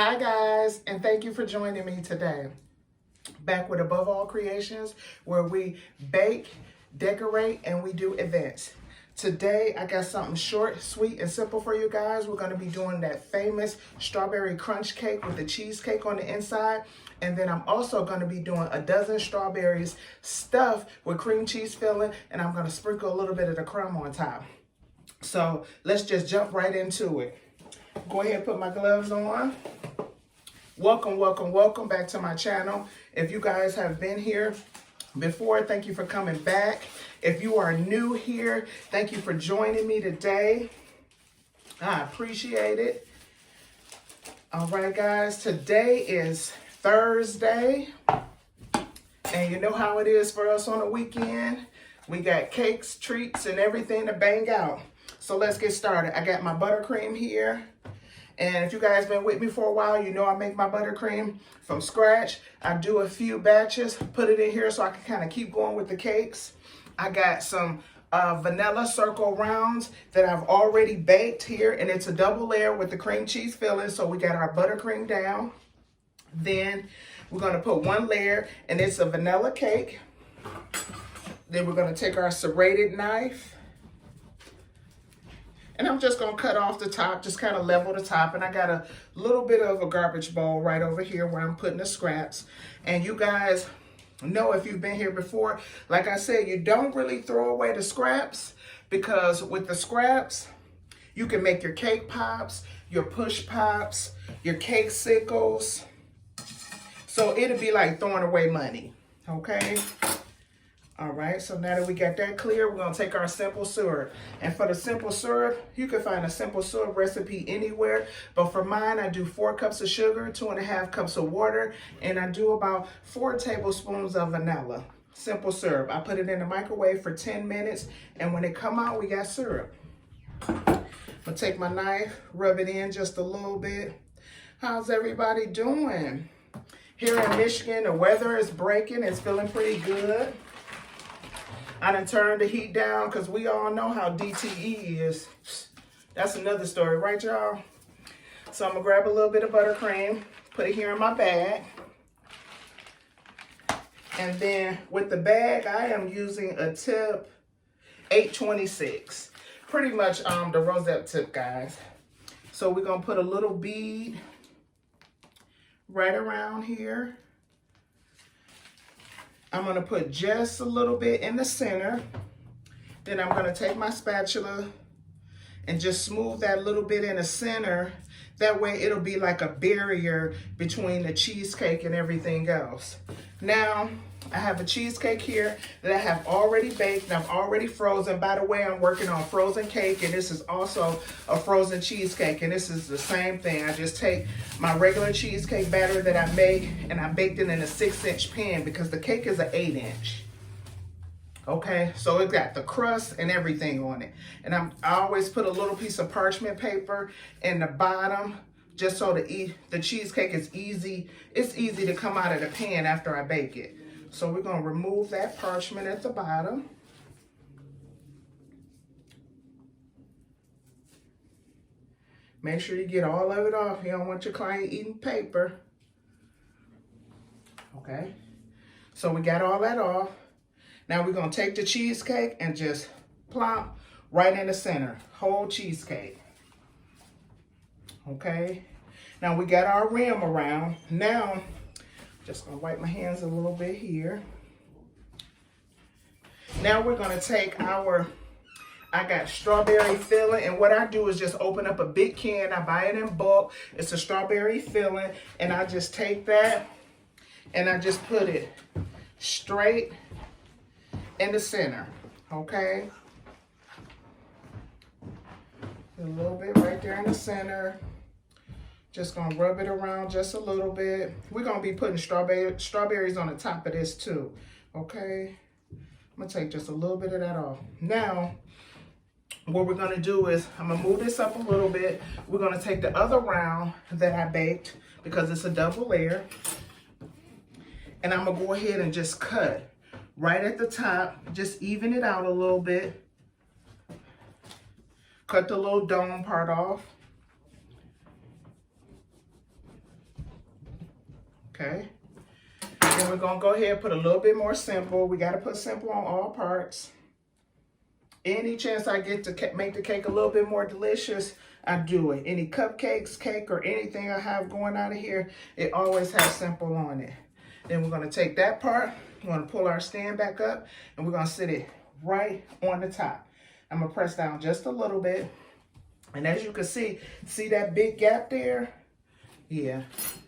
Hi guys, and thank you for joining me today. Back with Above All Creations, where we bake, decorate, and we do events. Today, I got something short, sweet, and simple for you guys. We're gonna be doing that famous strawberry crunch cake with the cheesecake on the inside. And then I'm also gonna be doing a dozen strawberries stuffed with cream cheese filling, and I'm gonna sprinkle a little bit of the crumb on top. So let's just jump right into it. Go ahead and put my gloves on. Welcome back to my channel. If you guys have been here before, thank you for coming back. If you are new here, thank you for joining me today. I appreciate it. All right, guys, today is Thursday. And you know how it is for us on the weekend. We got cakes, treats, and everything to bang out. So let's get started. I got my buttercream here. And if you guys been with me for a while, you know I make my buttercream from scratch. I do a few batches, put it in here so I can kind of keep going with the cakes. I got some vanilla circle rounds that I've already baked here, and it's a double layer with the cream cheese filling. So we got our buttercream down. Then we're gonna put one layer, and it's a vanilla cake. Then we're gonna take our serrated knife. And I'm just gonna cut off the top, just kind of level the top. And I got a little bit of a garbage bowl right over here where I'm putting the scraps. And you guys know, if you've been here before, like I said, you don't really throw away the scraps, because with the scraps, you can make your cake pops, your push pops, your cake sickles. So it'll be like throwing away money, okay? All right, so now that we got that clear, we're gonna take our simple syrup. And for the simple syrup, you can find a simple syrup recipe anywhere. But for mine, I do 4 cups of sugar, 2.5 cups of water, and I do about 4 tablespoons of vanilla. Simple syrup. I put it in the microwave for 10 minutes, and when it come out, we got syrup. I'm gonna take my knife, rub it in just a little bit. How's everybody doing? Here in Michigan, the weather is breaking. It's feeling pretty good. I done turned the heat down because we all know how DTE is. That's another story, right, y'all? So I'm gonna grab a little bit of buttercream, put it here in my bag. And then with the bag, I am using a tip 826. Pretty much the rosette tip, guys. So we're gonna put a little bead right around here. I'm gonna put just a little bit in the center. Then I'm gonna take my spatula and just smooth that little bit in the center. That way it'll be like a barrier between the cheesecake and everything else. Now, I have a cheesecake here that I have already baked and I've already frozen. By the way, I'm working on frozen cake, and this is also a frozen cheesecake, and this is the same thing. I just take my regular cheesecake batter that I make and I baked it in a 6-inch pan because the cake is an 8-inch. Okay, so it got the crust and everything on it. And I always put a little piece of parchment paper in the bottom just so the cheesecake is easy. It's easy to come out of the pan after I bake it. So we're gonna remove that parchment at the bottom. Make sure you get all of it off. You don't want your client eating paper. Okay, so we got all that off. Now we're gonna take the cheesecake and just plop right in the center, whole cheesecake. Okay, now we got our rim around. Now, just gonna wipe my hands a little bit here. Now we're gonna take I got strawberry filling, and what I do is just open up a big can. I buy it in bulk. It's a strawberry filling, and I just take that and I just put it straight in the center, okay? A little bit right there in the center. Just gonna rub it around just a little bit. We're gonna be putting strawberries on the top of this too, okay? I'm gonna take just a little bit of that off. Now, what we're gonna do is, I'm gonna move this up a little bit. We're gonna take the other round that I baked, because it's a double layer, and I'm gonna go ahead and just cut right at the top, just even it out a little bit. Cut the little dome part off. Okay. Then we're gonna go ahead and put a little bit more simple. We gotta put simple on all parts. Any chance I get to make the cake a little bit more delicious, I do it. Any cupcakes, cake, or anything I have going out of here, it always has simple on it. Then we're gonna take that part, we're gonna pull our stand back up, and we're gonna sit it right on the top. I'm gonna press down just a little bit. And as you can see that big gap there? Yeah,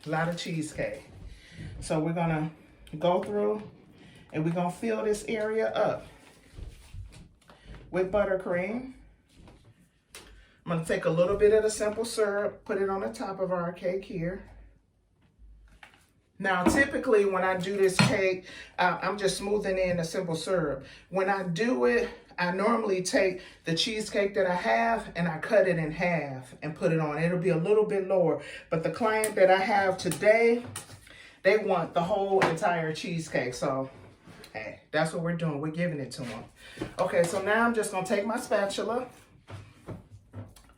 a lot of cheesecake. So we're gonna go through and we're gonna fill this area up with buttercream. I'm gonna take a little bit of the simple syrup, put it on the top of our cake here. Now, typically when I do this cake, I'm just smoothing in the simple syrup. When I do it, I normally take the cheesecake that I have and I cut it in half and put it on. It'll be a little bit lower. But the client that I have today, they want the whole entire cheesecake. So, hey, that's what we're doing. We're giving it to them. Okay, so now I'm just going to take my spatula,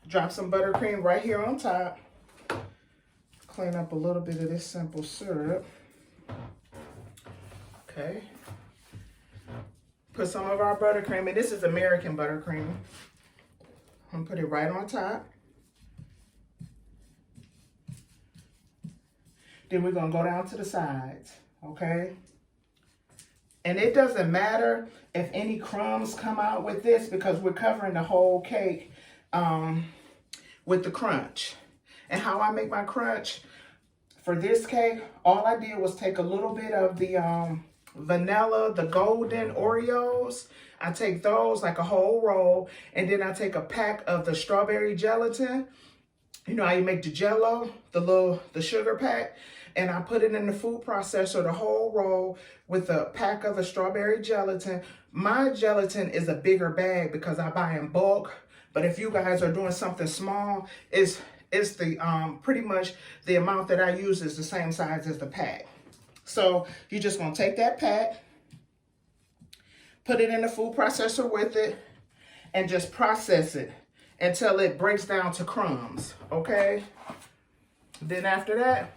drop some buttercream right here on top, clean up a little bit of this simple syrup. Okay. Put some of our buttercream, and this is American buttercream. I'm going to put it right on top. Then we're going to go down to the sides, okay? And it doesn't matter if any crumbs come out with this because we're covering the whole cake with the crunch. And how I make my crunch for this cake, all I did was take a little bit of the vanilla, the golden Oreos. I take those like a whole roll, and then I take a pack of the strawberry gelatin. You know how you make the Jello, the sugar pack, and I put it in the food processor, the whole roll with a pack of the strawberry gelatin. My gelatin is a bigger bag because I buy in bulk, but if you guys are doing something small, it's the pretty much the amount that I use is the same size as the pack. So you're just gonna take that pack, put it in the food processor with it, and just process it until it breaks down to crumbs, okay? Then after that,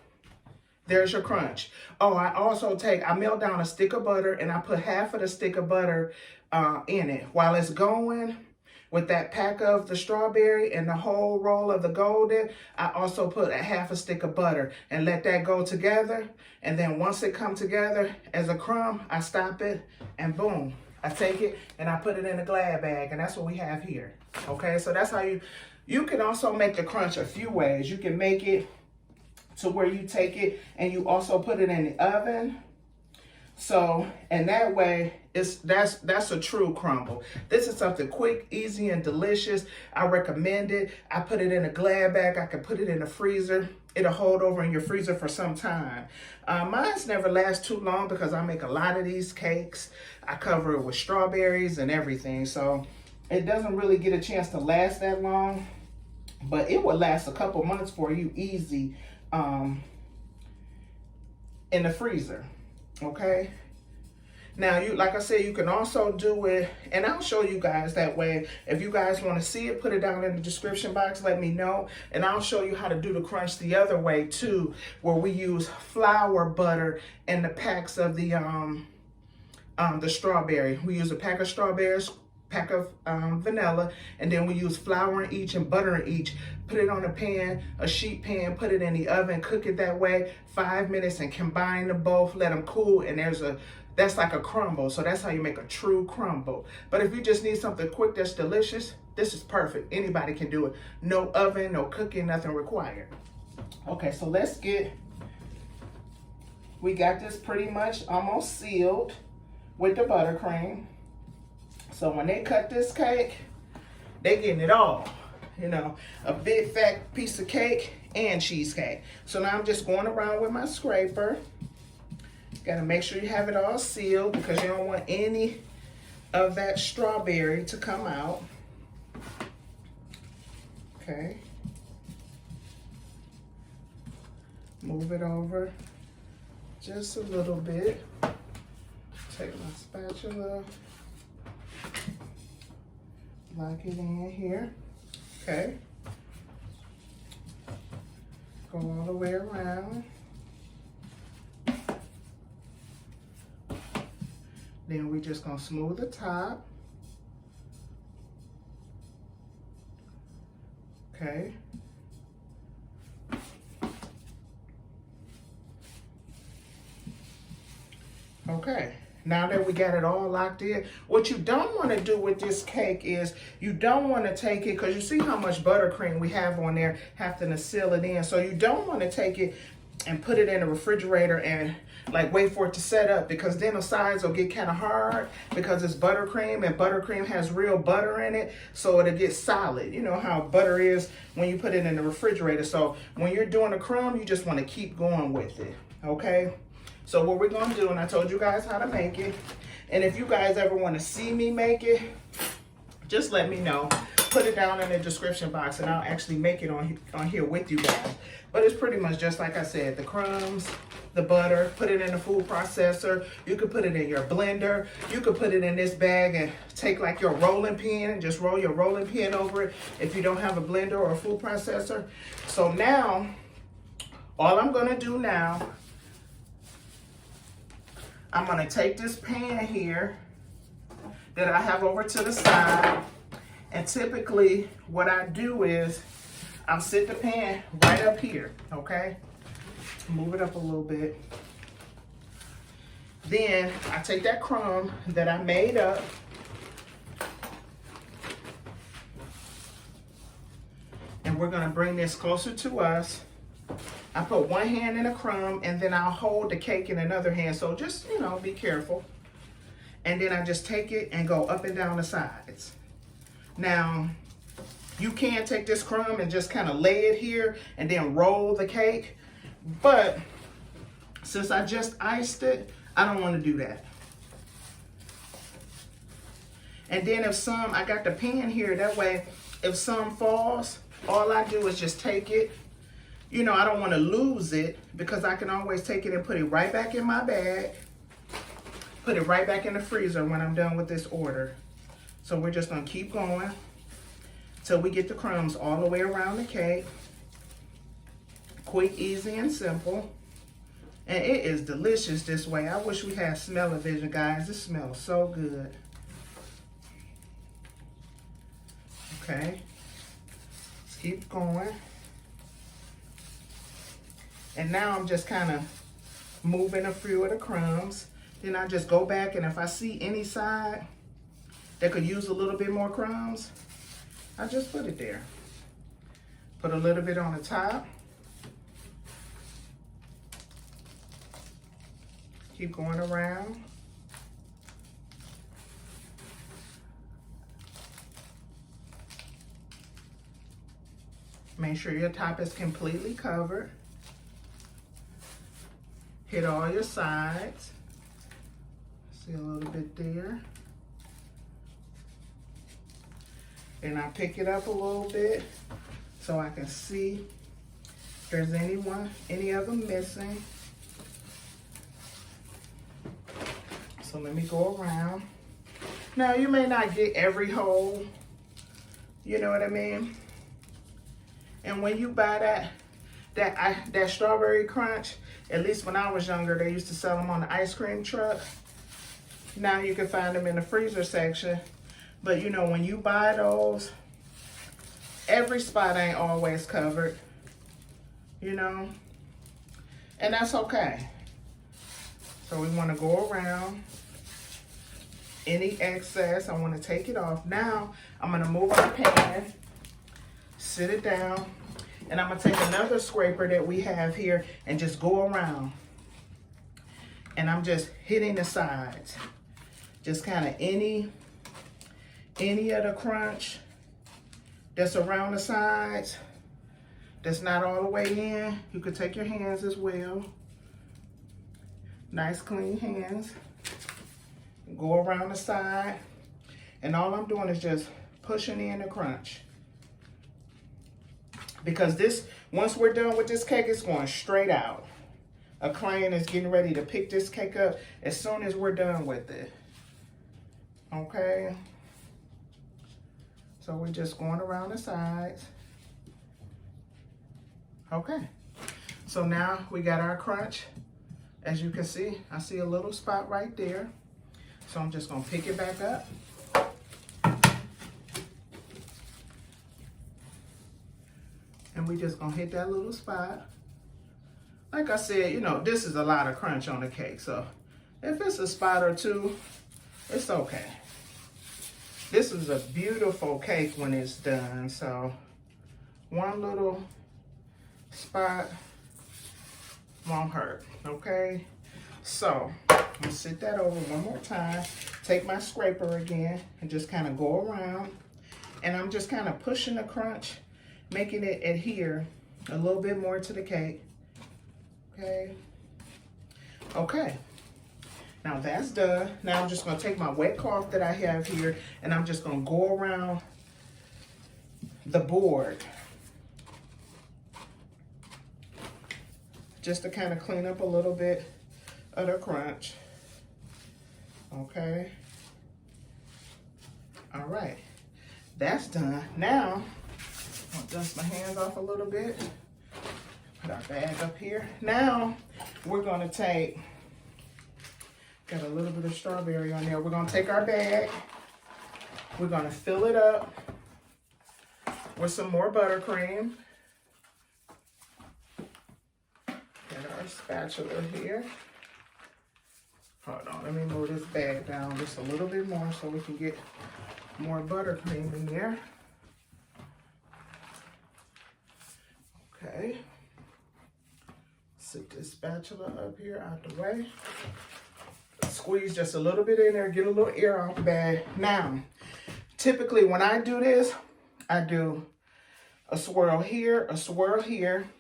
there's your crunch. Oh, I melt down a stick of butter and I put half of the stick of butter in it. While it's going with that pack of the strawberry and the whole roll of the golden, I also put a half a stick of butter and let that go together. And then once it comes together as a crumb, I stop it and boom, I take it and I put it in a Glad bag, and that's what we have here. Okay, so that's how you can also make the crunch a few ways. You can make it to where you take it and you also put it in the oven. So, and that way, that's a true crumble. This is something quick, easy, and delicious. I recommend it. I put it in a Glad bag. I can put it in the freezer. It'll hold over in your freezer for some time. Mine's never lasts too long because I make a lot of these cakes. I cover it with strawberries and everything. So it doesn't really get a chance to last that long, but it will last a couple months for you easy in the freezer. Okay. Now, like I said, you can also do it, and I'll show you guys that way. If you guys want to see it, put it down in the description box, let me know. And I'll show you how to do the crunch the other way too, where we use flour, butter, and the packs of the strawberry. We use a pack of strawberries, pack of vanilla, and then we use flour in each and butter in each. Put it on a pan, a sheet pan, put it in the oven, cook it that way 5 minutes, and combine them both, let them cool, and that's like a crumble. So that's how you make a true crumble. But if you just need something quick that's delicious, this is perfect. Anybody can do it. No oven, no cooking, nothing required. Okay, so we got this pretty much almost sealed with the buttercream. So when they cut this cake, they getting it all. You know, a big fat piece of cake and cheesecake. So now I'm just going around with my scraper. Gotta make sure you have it all sealed because you don't want any of that strawberry to come out. Okay. Move it over just a little bit. Take my spatula. Lock it in here. Okay. Go all the way around. Then we're just gonna smooth the top. Okay. Okay. Now that we got it all locked in, what you don't want to do with this cake is you don't want to take it, because you see how much buttercream we have on there, having to seal it in. So you don't want to take it and put it in the refrigerator and like wait for it to set up, because then the sides will get kind of hard because it's buttercream, and buttercream has real butter in it, so it'll get solid. You know how butter is when you put it in the refrigerator. So when you're doing a crumb, you just want to keep going with it, okay? So what we're gonna do, and I told you guys how to make it, and if you guys ever want to see me make it, just let me know. Put it down in the description box and I'll actually make it on here with you guys. But it's pretty much just like I said, the crumbs, the butter, put it in the food processor. You could put it in your blender. You could put it in this bag and take like your rolling pin and just roll your rolling pin over it if you don't have a blender or a food processor. So now, all I'm gonna do now, I'm gonna take this pan here that I have over to the side, and typically what I do is I'll sit the pan right up here, okay? Move it up a little bit. Then I take that crumb that I made up, and we're gonna bring this closer to us. I put one hand in a crumb, and then I'll hold the cake in another hand. So just, you know, be careful. And then I just take it and go up and down the sides. Now, you can take this crumb and just kind of lay it here and then roll the cake. But since I just iced it, I don't want to do that. And then if some, I got the pan here, that way if some falls, all I do is just take it. You know, I don't want to lose it, because I can always take it and put it right back in my bag. Put it right back in the freezer when I'm done with this order. So we're just going to keep going till we get the crumbs all the way around the cake. Quick, easy, and simple. And it is delicious this way. I wish we had smell-o-vision, guys. It smells so good. Okay. Let's keep going. And now I'm just kind of moving a few of the crumbs. Then I just go back, and if I see any side that could use a little bit more crumbs, I just put it there. Put a little bit on the top. Keep going around. Make sure your top is completely covered. Hit all your sides. See a little bit there. And I pick it up a little bit so I can see if there's any of them missing. So let me go around. Now you may not get every hole, you know what I mean? And when you buy that strawberry crunch, at least when I was younger, they used to sell them on the ice cream truck. Now you can find them in the freezer section. But you know, when you buy those, every spot ain't always covered, you know? And that's okay. So we want to go around. Any excess, I want to take it off. Now, I'm going to move our pan, sit it down, and I'm going to take another scraper that we have here and just go around. And I'm just hitting the sides. Just kind of any of the crunch that's around the sides, that's not all the way in. You could take your hands as well. Nice clean hands. Go around the side. And all I'm doing is just pushing in the crunch. Because this, once we're done with this cake, it's going straight out. A client is getting ready to pick this cake up as soon as we're done with it. Okay. So we're just going around the sides. Okay. So now we got our crunch. As you can see, I see a little spot right there. So I'm just gonna pick it back up. And we just gonna hit that little spot. Like I said, you know, this is a lot of crunch on the cake. So if it's a spot or two, it's okay. This is a beautiful cake when it's done. So one little spot won't hurt, okay? So I'm gonna sit that over one more time. Take my scraper again and just kind of go around. And I'm just kind of pushing the crunch, making it adhere a little bit more to the cake. Okay. Okay. Now that's done. Now I'm just gonna take my wet cloth that I have here and I'm just gonna go around the board just to kind of clean up a little bit of the crunch. Okay. All right. That's done. Now, I'll dust my hands off a little bit. Put our bag up here. Now, we're gonna take, got a little bit of strawberry on there. We're gonna take our bag. We're gonna fill it up with some more buttercream. Get our spatula here. Hold on, let me move this bag down just a little bit more so we can get more buttercream in there. Okay. Sit this spatula up here out the way. Squeeze just a little bit in there, get a little air out the bag. Now, typically when I do this, I do a swirl here, a swirl here.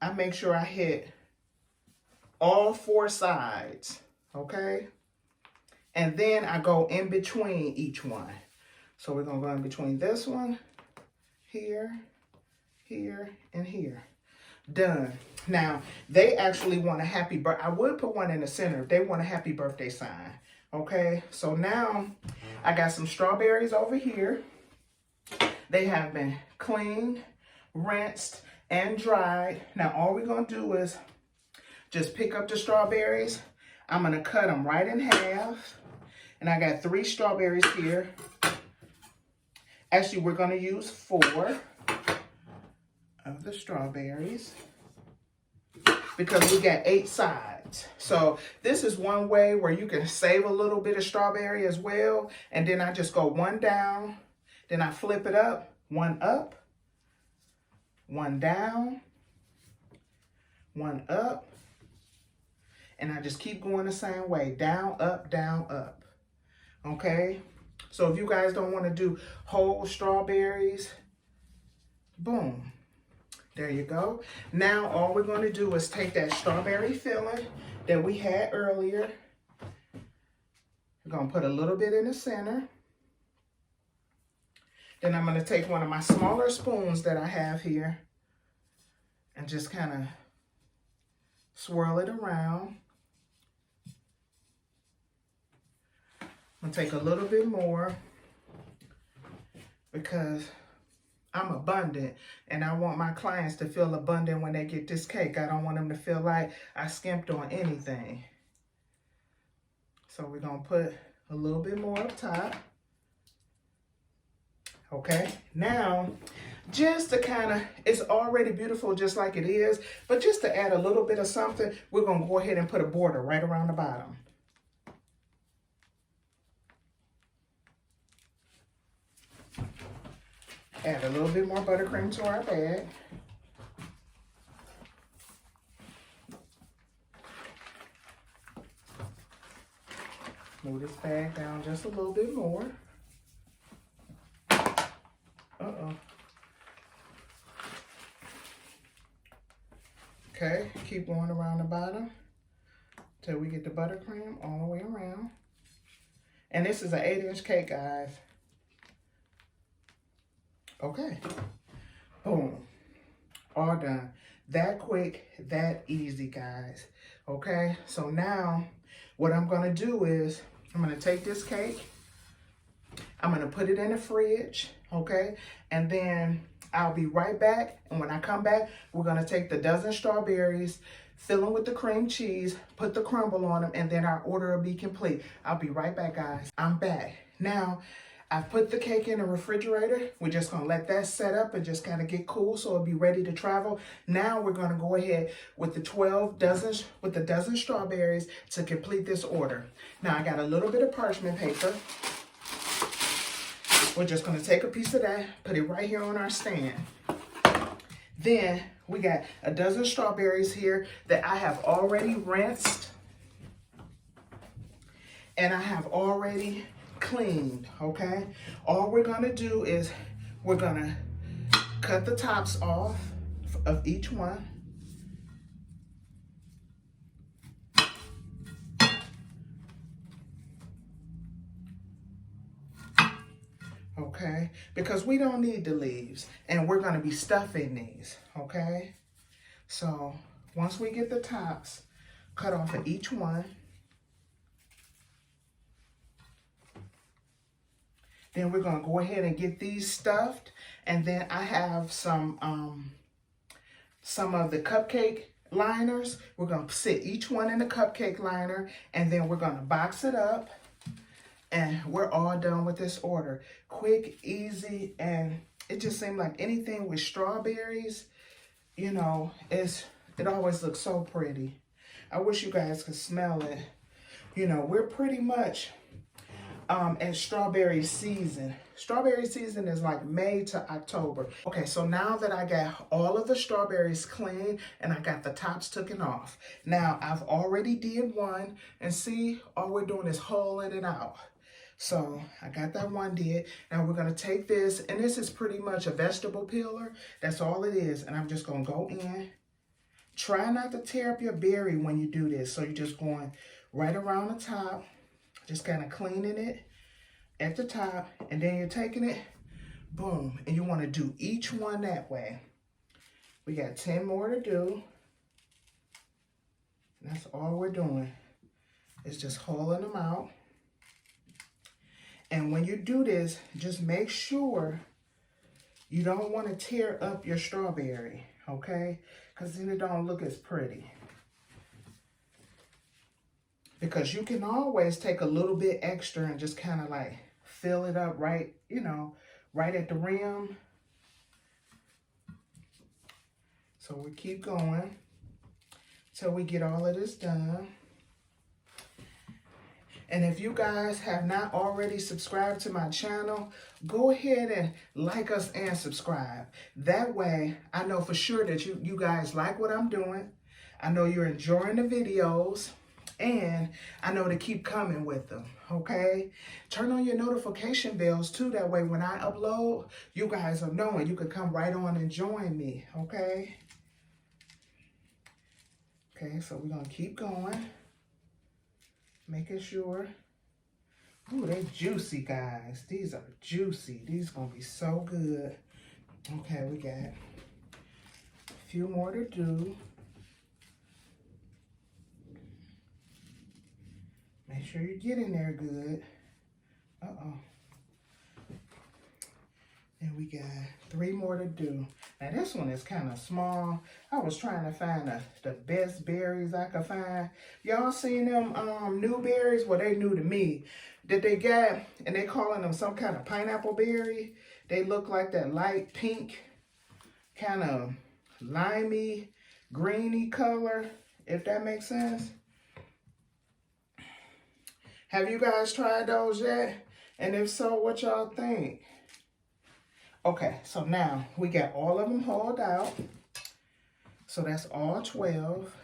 I make sure I hit all 4 sides, okay? And then I go in between each one. So we're gonna go in between this one, here, here, and here. Done. Now, they actually want a happy birthday. I would put one in the center if they want a happy birthday sign. Okay, so now I got some strawberries over here. They have been cleaned, rinsed, and dried. Now, all we're gonna do is just pick up the strawberries. I'm gonna cut them right in half. And I got 3 strawberries here. Actually, we're gonna use 4 of the strawberries because we got 8 sides. So this is one way where you can save a little bit of strawberry as well. And then I just go 1 down, then I flip it up, 1 up, 1 down, 1 up, and I just keep going the same way, down, up, okay? So if you guys don't want to do whole strawberries, boom. There you go. Now all we're going to do is take that strawberry filling that we had earlier. We're going to put a little bit in the center. Then I'm going to take one of my smaller spoons that I have here and just kind of swirl it around. I'm going to take a little bit more because I'm abundant and I want my clients to feel abundant when they get this cake. I don't want them to feel like I skimped on anything. So we're going to put a little bit more up top. Okay, now just to kind of, it's already beautiful just like it is, but just to add a little bit of something, we're going to go ahead and put a border right around the bottom. Add a little bit more buttercream to our bag. Move this bag down just a little bit more. Uh-oh. Okay, keep going around the bottom till we get the buttercream all the way around. And this is an 8-inch cake, guys. Okay, boom, all done. That quick, that easy, guys. Okay, so now what I'm gonna do is I'm gonna take this cake, I'm gonna put it in the fridge, okay? And then I'll be right back. And when I come back, we're going to take the dozen strawberries, fill them with the cream cheese, put the crumble on them, and then our order will be complete. I'll be right back, guys. I'm back. Now, I've put the cake in the refrigerator. We're just going to let that set up and just kind of get cool so it'll be ready to travel. Now we're going to go ahead with the 12 dozens, with the dozen strawberries to complete this order. Now, I got a little bit of parchment paper. We're just going to take a piece of that, put it right here on our stand. Then we got a dozen strawberries here that I have already rinsed and I have already cleaned, okay? All we're gonna do is we're gonna cut the tops off of each one. Okay, because we don't need the leaves and we're gonna be stuffing these, okay? So once we get the tops cut off of each one, then we're gonna go ahead and get these stuffed. And then I have some of the cupcake liners. We're gonna sit each one in the cupcake liner and then we're gonna box it up. And we're all done with this order. Quick, easy, and it just seemed like anything with strawberries, you know, it always looks so pretty. I wish you guys could smell it. You know, we're pretty much in strawberry season. Strawberry season is like May to October. Okay, so now that I got all of the strawberries clean and I got the tops taken off, now I've already did one, and see, all we're doing is holing it out. So I got that one did. Now we're gonna take this, and this is pretty much a vegetable peeler. That's all it is, and I'm just gonna go in. Try not to tear up your berry when you do this. So you're just going right around the top, just kind of cleaning it at the top, and then you're taking it, boom, and you want to do each one that way. We got 10 more to do. That's all we're doing. It's just holing them out. And when you do this, just make sure you don't want to tear up your strawberry, okay? Because then it don't look as pretty. Because you can always take a little bit extra and just kind of like fill it up right, you know, right at the rim. So we keep going till we get all of this done. And if you guys have not already subscribed to my channel, go ahead and like us and subscribe. That way, I know for sure that you guys like what I'm doing. I know you're enjoying the videos. And I know to keep coming with them, okay? Turn on your notification bells too. That way when I upload, you guys will know and you can come right on and join me, okay? Okay, so we're going to keep going. Making sure. Ooh, they're juicy, guys. These are juicy. These are going to be so good. Okay, we got a few more to do. Make sure you get in there good. Uh-oh. And we got 3 more to do. Now this one is kind of small. I was trying to find the best berries I could find. Y'all seen them new berries? Well, they new to me. That they got, and they calling them some kind of pineapple berry. They look like that light pink, kind of limey, greeny color, if that makes sense. Have you guys tried those yet? And if so, what y'all think? Okay, so now we got all of them hauled out. So that's all 12.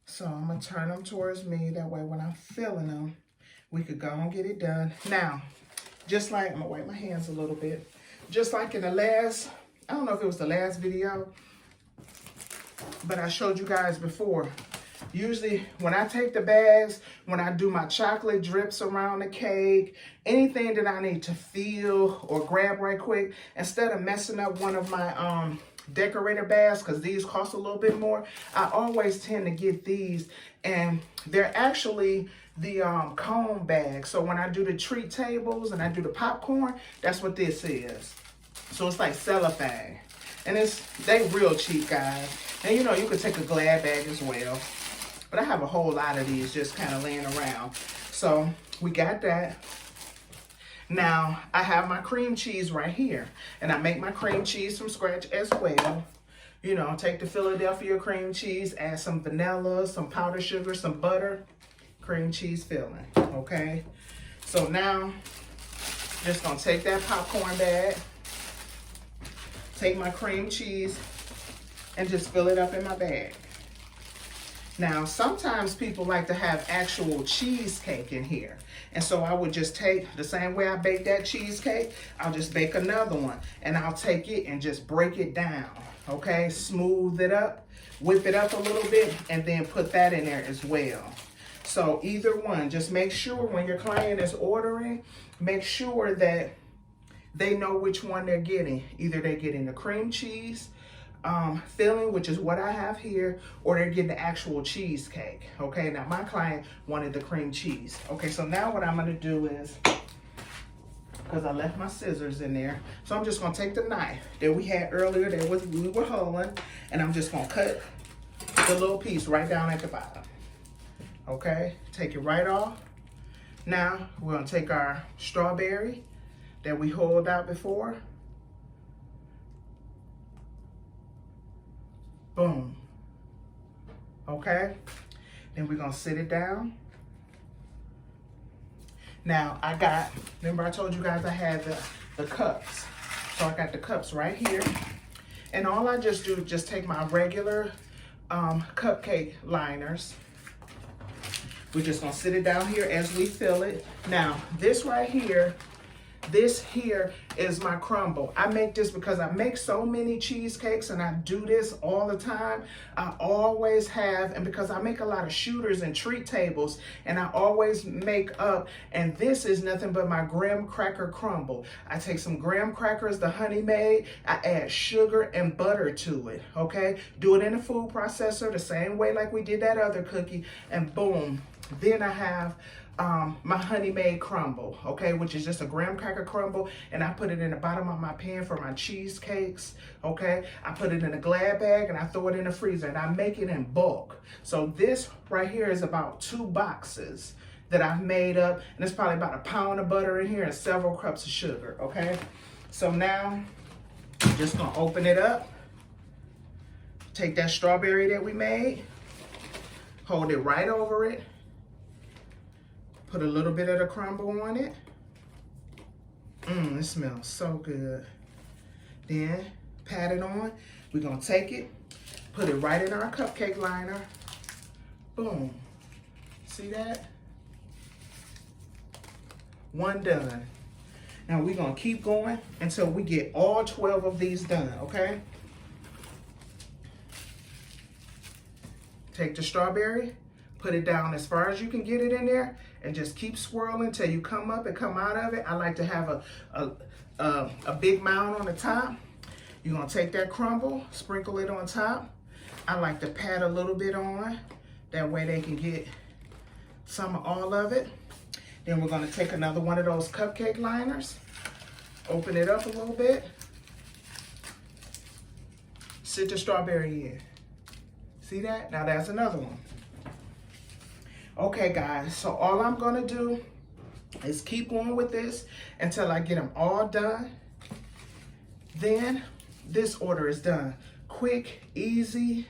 So I'm going to turn them towards me. That way when I'm filling them, we could go and get it done. Now, just like, I'm going to wipe my hands a little bit. Just like in the last, I don't know if it was the last video, but I showed you guys before. Usually when I take the bags, when I do my chocolate drips around the cake, anything that I need to feel or grab right quick, instead of messing up one of my decorator bags, because these cost a little bit more, I always tend to get these, and they're actually the cone bags. So when I do the treat tables and I do the popcorn, that's what this is. So it's like cellophane. And they real cheap, guys. And you know, you could take a Glad bag as well. But I have a whole lot of these just kind of laying around. So we got that. Now I have my cream cheese right here. And I make my cream cheese from scratch as well. You know, take the Philadelphia cream cheese, add some vanilla, some powdered sugar, some butter, cream cheese filling, okay? So now, just gonna take that popcorn bag, take my cream cheese, and just fill it up in my bag. Now, sometimes people like to have actual cheesecake in here. And so I would just take, the same way I bake that cheesecake, I'll just bake another one. And I'll take it and just break it down. Okay, smooth it up, whip it up a little bit, and then put that in there as well. So either one, just make sure when your client is ordering, make sure that they know which one they're getting. Either they're getting the cream cheese filling, which is what I have here, or they're getting the actual cheesecake. Okay, now my client wanted the cream cheese. Okay, so now what I'm gonna do is, because I left my scissors in there. So I'm just gonna take the knife that we had earlier that we were holding, and I'm just gonna cut the little piece right down at the bottom. Okay, take it right off. Now we're gonna take our strawberry that we hollowed out before. Boom. Okay, then we're gonna sit it down. Now remember I told you guys I had the cups. So I got the cups right here. And all I just do is just take my regular cupcake liners. We're just gonna sit it down here as we fill it. Now, this right here, this here is my crumble. I make this because I make so many cheesecakes and I do this all the time. I always have, and because I make a lot of shooters and treat tables, and I always make up, and this is nothing but my graham cracker crumble. I take some graham crackers, the honey made, I add sugar and butter to it, okay? Do it in a food processor the same way like we did that other cookie, and boom. Then I have my honey made crumble, okay, which is just a graham cracker crumble, and I put it in the bottom of my pan for my cheesecakes, okay? I put it in a Glad bag and I throw it in the freezer, and I make it in bulk. So this right here is about 2 boxes that I've made up, and it's probably about 1 pound of butter in here and several cups of sugar, okay? So now, I'm just gonna open it up, take that strawberry that we made, hold it right over it, put a little bit of the crumble on it. It smells so good. Then pat it on. We're gonna take it, put it right in our cupcake liner. Boom. See that? One done. Now we're gonna keep going until we get all 12 of these done, okay? Take the strawberry, put it down as far as you can get it in there, and just keep swirling till you come up and come out of it. I like to have a big mound on the top. You're gonna take that crumble, sprinkle it on top. I like to pat a little bit on, that way they can get some of all of it. Then we're gonna take another one of those cupcake liners, open it up a little bit, sit the strawberry in. See that? Now that's another one. Okay guys, so all I'm gonna do is keep going with this until I get them all done. Then this order is done. Quick, easy.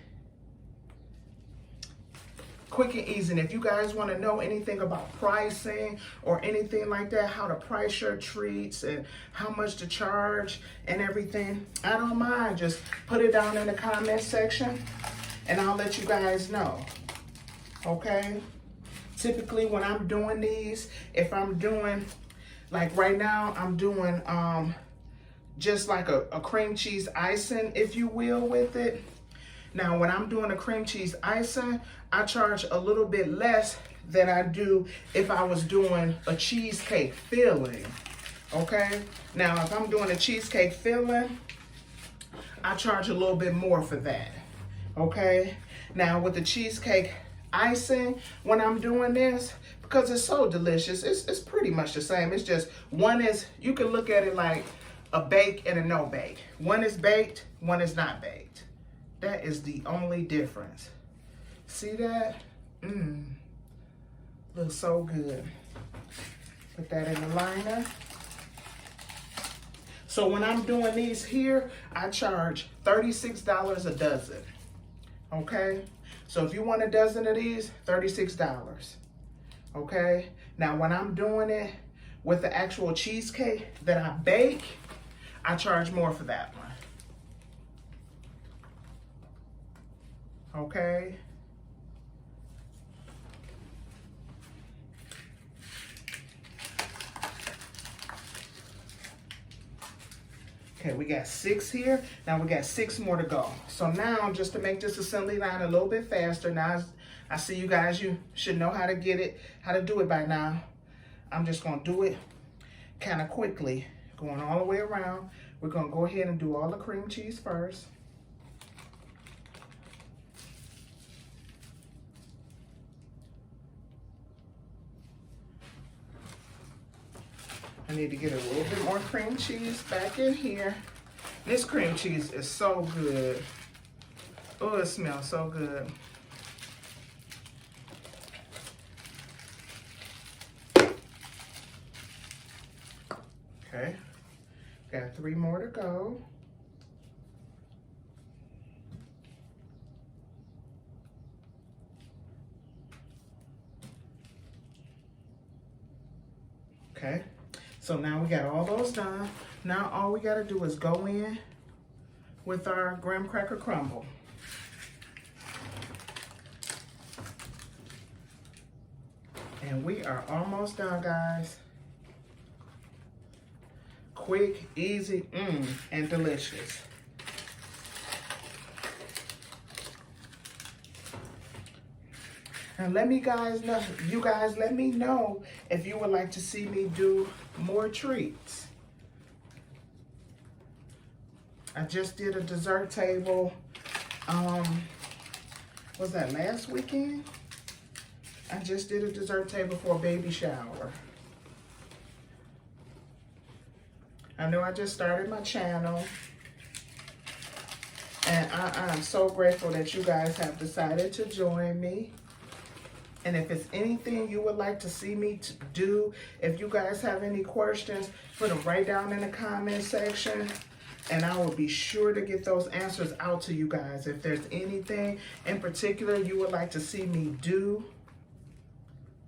Quick and easy. And if you guys want to know anything about pricing or anything like that, how to price your treats and how much to charge and everything, I don't mind. Just put it down in the comment section and I'll let you guys know. Okay? Typically when I'm doing these, if I'm doing, like right now, I'm doing just like a cream cheese icing, if you will, with it. Now, when I'm doing a cream cheese icing, I charge a little bit less than I do if I was doing a cheesecake filling, okay? Now, if I'm doing a cheesecake filling, I charge a little bit more for that, okay? Now, with the cheesecake icing, when I'm doing this, because it's so delicious, it's pretty much the same. It's just, one is, you can look at it like a bake and a no bake. One is baked, one is not baked. That is the only difference. See that? Looks so good. Put that in the liner. So when I'm doing these here, I charge $36 a dozen. Okay? So if you want a dozen of these, $36. Okay? Now when I'm doing it with the actual cheesecake that I bake, I charge more for that one. Okay? Okay, we got 6 here. Now we got 6 more to go. So now, just to make this assembly line a little bit faster, now I see you guys, you should know how to get it, how to do it by now. I'm just gonna do it kind of quickly, going all the way around. We're gonna go ahead and do all the cream cheese first. I need to get a little bit more cream cheese back in here. This cream cheese is so good. Oh, it smells so good. Okay, got 3 more to go. Okay. So now we got all those done. Now all we gotta do is go in with our graham cracker crumble. And we are almost done, guys. Quick, easy, and delicious. And let me guys know, you guys let me know if you would like to see me do more treats. I just did a dessert table, was that last weekend? I just did a dessert table for a baby shower. I know I just started my channel, and I'm so grateful that you guys have decided to join me. And if it's anything you would like to see me do, if you guys have any questions, put them right down in the comment section, and I will be sure to get those answers out to you guys. If there's anything in particular you would like to see me do,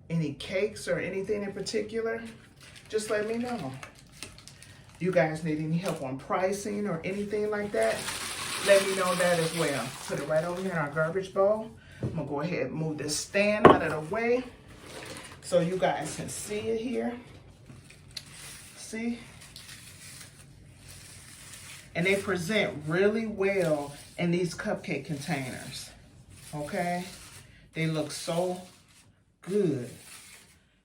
any cakes or anything in particular, just let me know. You guys need any help on pricing or anything like that, let me know that as well. Put it right over here in our garbage bowl. I'm gonna go ahead and move this stand out of the way so you guys can see it here. See? And they present really well in these cupcake containers. Okay? They look so good.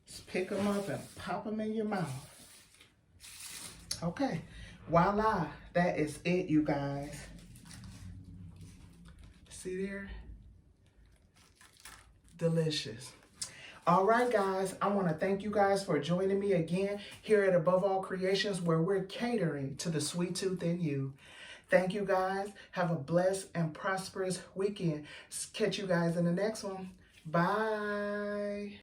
Just pick them up and pop them in your mouth. Okay. Voila. That is it, you guys. See there? Delicious. All right, guys, I want to thank you guys for joining me again here at Above All Creations, where we're catering to the sweet tooth in you. Thank you, guys. Have a blessed and prosperous weekend. Catch you guys in the next one. Bye.